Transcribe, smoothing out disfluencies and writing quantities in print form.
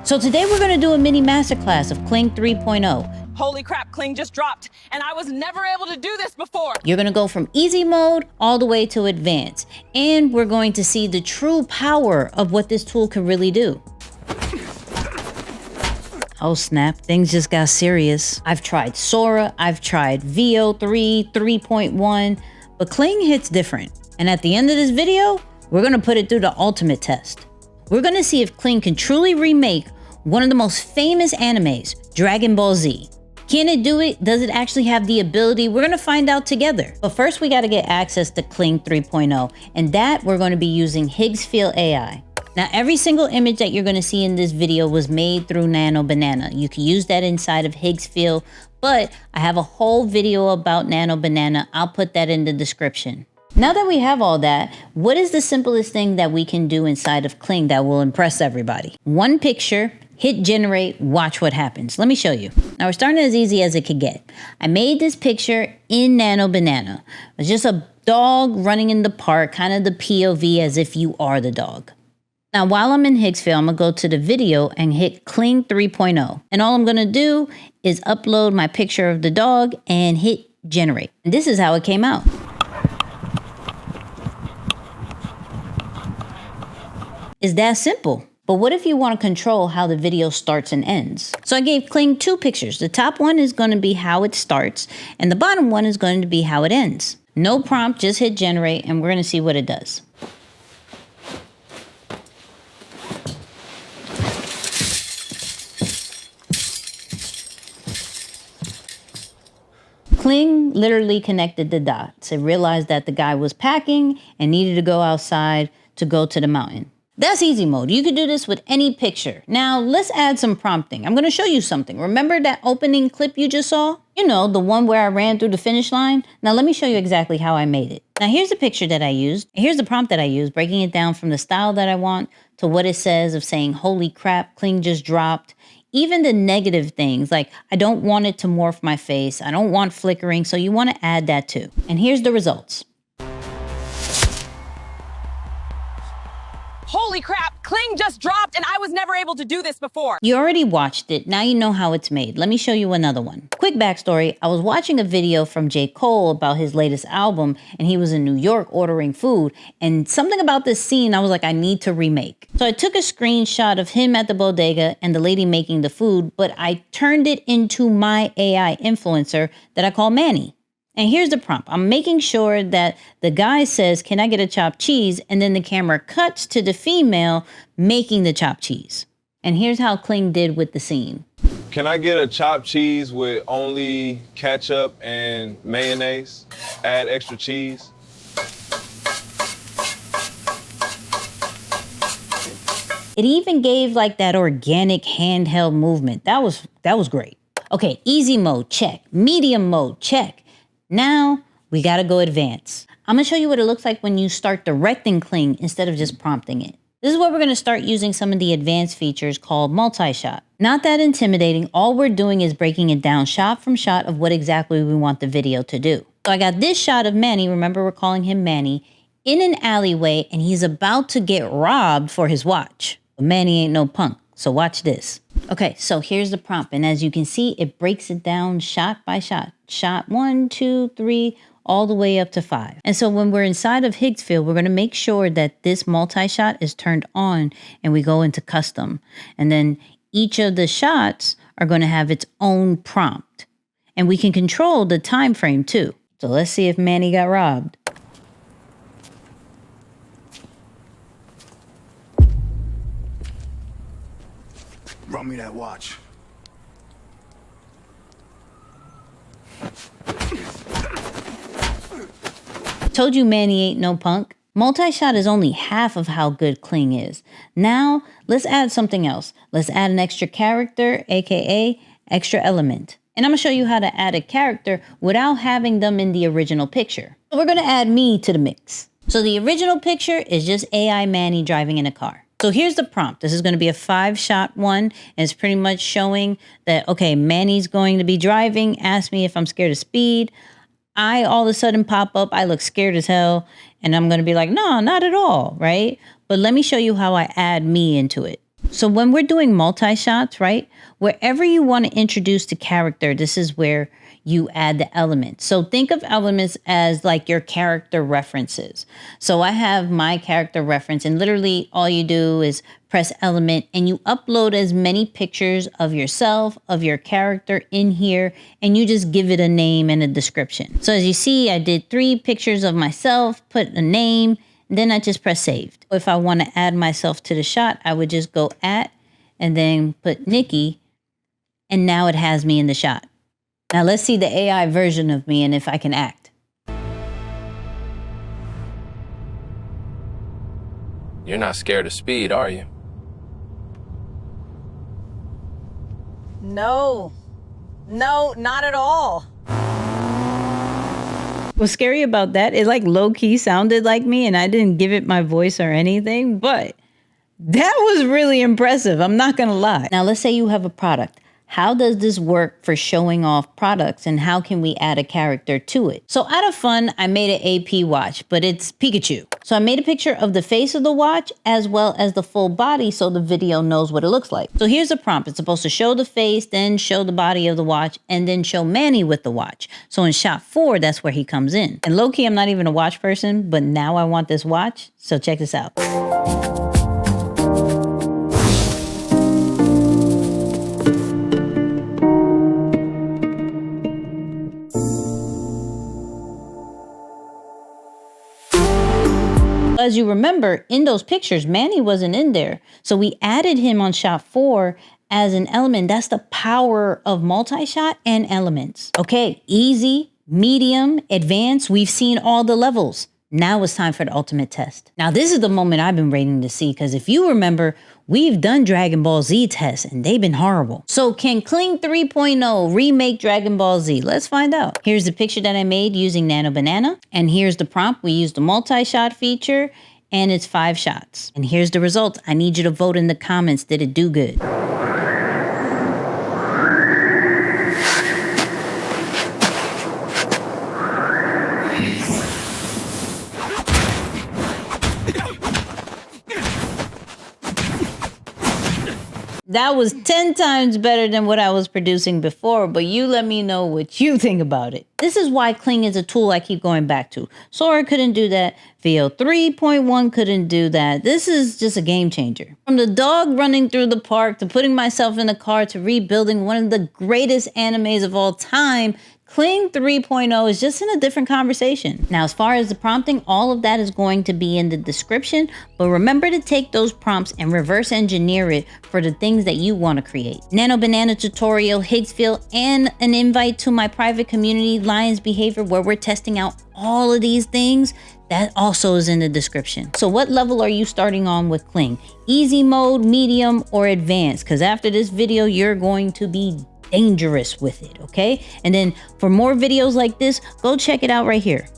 So today we're gonna do a mini masterclass of Kling 3.0. Holy crap, Kling just dropped, and I was never able to do this before. You're gonna go from easy mode all the way to advanced, and we're going to see the true power of what this tool can really do. Oh snap, things just got serious. I've tried Sora, I've tried VO3, 3.1, but Kling hits different. And at the end of this video, we're gonna put it through the ultimate test. We're gonna see if Kling can truly remake one of the most famous animes, Dragon Ball Z. Can it do it? Does it actually have the ability? We're gonna find out together. But first we gotta get access to Kling 3.0, and that we're gonna be using Higgsfield AI. Now every single image that you're gonna see in this video was made through Nano Banana. You can use that inside of Higgsfield, but I have a whole video about Nano Banana. I'll put that in the description. Now that we have all that, what is the simplest thing that we can do inside of Kling that will impress everybody? One picture, hit generate, watch what happens. Let me show you. Now we're starting as easy as it could get. I made this picture in Nano Banana. It's just a dog running in the park, kind of the POV as if you are the dog. Now while I'm in Higgsfield, I'm gonna go to the video and hit Kling 3.0. And all I'm gonna do is upload my picture of the dog and hit generate. And this is how it came out. It's that simple. But what if you want to control how the video starts and ends? So I gave Kling two pictures. The top one is going to be how it starts, and the bottom one is going to be how it ends. No prompt, just hit generate, and we're going to see what it does. Kling literally connected the dots. It realized that the guy was packing and needed to go outside to go to the mountain. That's easy mode. You could do this with any picture. Now let's add some prompting. I'm gonna show you something. Remember that opening clip you just saw? You know, the one where I ran through the finish line? Now let me show you exactly how I made it. Now here's the picture that I used. Here's the prompt that I used, breaking it down from the style that I want to what it says of saying, holy crap, Kling just dropped. Even the negative things, like I don't want it to morph my face. I don't want flickering, so you wanna add that too. And here's the results. Holy crap, Kling just dropped, and I was never able to do this before. You already watched it, now you know how it's made. Let me show you another one. Quick backstory, I was watching a video from J. Cole about his latest album, and he was in New York ordering food, and something about this scene I was like, I need to remake. So I took a screenshot of him at the bodega and the lady making the food, but I turned it into my AI influencer that I call Manny. And here's the prompt. I'm making sure that the guy says, can I get a chopped cheese? And then the camera cuts to the female making the chopped cheese. And here's how Kling did with the scene. Can I get a chopped cheese with only ketchup and mayonnaise? Add extra cheese. It even gave like that organic handheld movement. That was great. Okay, easy mode, check. Medium mode, check. Now, we gotta go advanced. I'm gonna show you what it looks like when you start directing Kling instead of just prompting it. This is where we're gonna start using some of the advanced features called multi-shot. Not that intimidating, all we're doing is breaking it down shot from shot of what exactly we want the video to do. So I got this shot of Manny, remember we're calling him Manny, in an alleyway and he's about to get robbed for his watch. But Manny ain't no punk, so watch this. Okay, so here's the prompt, and as you can see, it breaks it down shot by shot. Shot 1, 2, 3, all the way up to 5. And so when we're inside of Higgsfield, we're gonna make sure that this multi-shot is turned on and we go into custom. And then each of the shots are gonna have its own prompt. And we can control the time frame too. So let's see if Manny got robbed. Run me that watch. Told you Manny ain't no punk. Multi-shot is only half of how good Kling is. Now, let's add something else. Let's add an extra character, aka extra element. And I'm gonna show you how to add a character without having them in the original picture. So we're gonna add me to the mix. So the original picture is just AI Manny driving in a car. So here's the prompt. This is going to be a 5-shot one. And it's pretty much showing that, okay, Manny's going to be driving. Ask me if I'm scared of speed. I all of a sudden pop up. I look scared as hell. And I'm going to be like, no, not at all, right? But let me show you how I add me into it. So when we're doing multi-shots, right? Wherever you want to introduce the character, this is where you add the elements. So think of elements as like your character references. So I have my character reference, and literally all you do is press element and you upload as many pictures of yourself, of your character in here, and you just give it a name and a description. So as you see, I did 3 pictures of myself, put a name, and then I just press saved. If I want to add myself to the shot, I would just go at and then put Nicky, and now it has me in the shot. Now let's see the AI version of me and if I can act. You're not scared of speed, are you? No, not at all. What's scary about that is like low-key sounded like me and I didn't give it my voice or anything, but that was really impressive. I'm not gonna lie. Now let's say you have a product. How does this work for showing off products, and how can we add a character to it? So out of fun, I made an AP watch, but it's Pikachu. So I made a picture of the face of the watch as well as the full body so the video knows what it looks like. So here's a prompt. It's supposed to show the face, then show the body of the watch, and then show Manny with the watch. So in shot 4, that's where he comes in. And low-key, I'm not even a watch person, but now I want this watch. So check this out. As you remember, in those pictures, Manny wasn't in there. So we added him on shot 4 as an element. That's the power of multi-shot and elements. Okay, easy, medium, advanced. We've seen all the levels. Now it's time for the ultimate test. Now this is the moment I've been waiting to see, because if you remember, we've done Dragon Ball Z tests and they've been horrible. So can Kling 3.0 remake Dragon Ball Z? Let's find out. Here's the picture that I made using Nano Banana. And here's the prompt. We used the multi-shot feature and it's 5 shots. And here's the results. I need you to vote in the comments. Did it do good? That was 10 times better than what I was producing before, but you let me know what you think about it. This is why Kling is a tool I keep going back to. Sora couldn't do that. VO 3.1 couldn't do that. This is just a game changer. From the dog running through the park to putting myself in the car to rebuilding one of the greatest animes of all time, Kling 3.0 is just in a different conversation. Now, as far as the prompting, all of that is going to be in the description, but remember to take those prompts and reverse engineer it for the things that you want to create. Nano Banana tutorial, Higgsfield, and an invite to my private community, Lion's Behavior, where we're testing out all of these things. That also is in the description. So what level are you starting on with Kling? Easy mode, medium, or advanced? Because after this video, you're going to be dangerous with it, okay? And then for more videos like this, go check it out right here.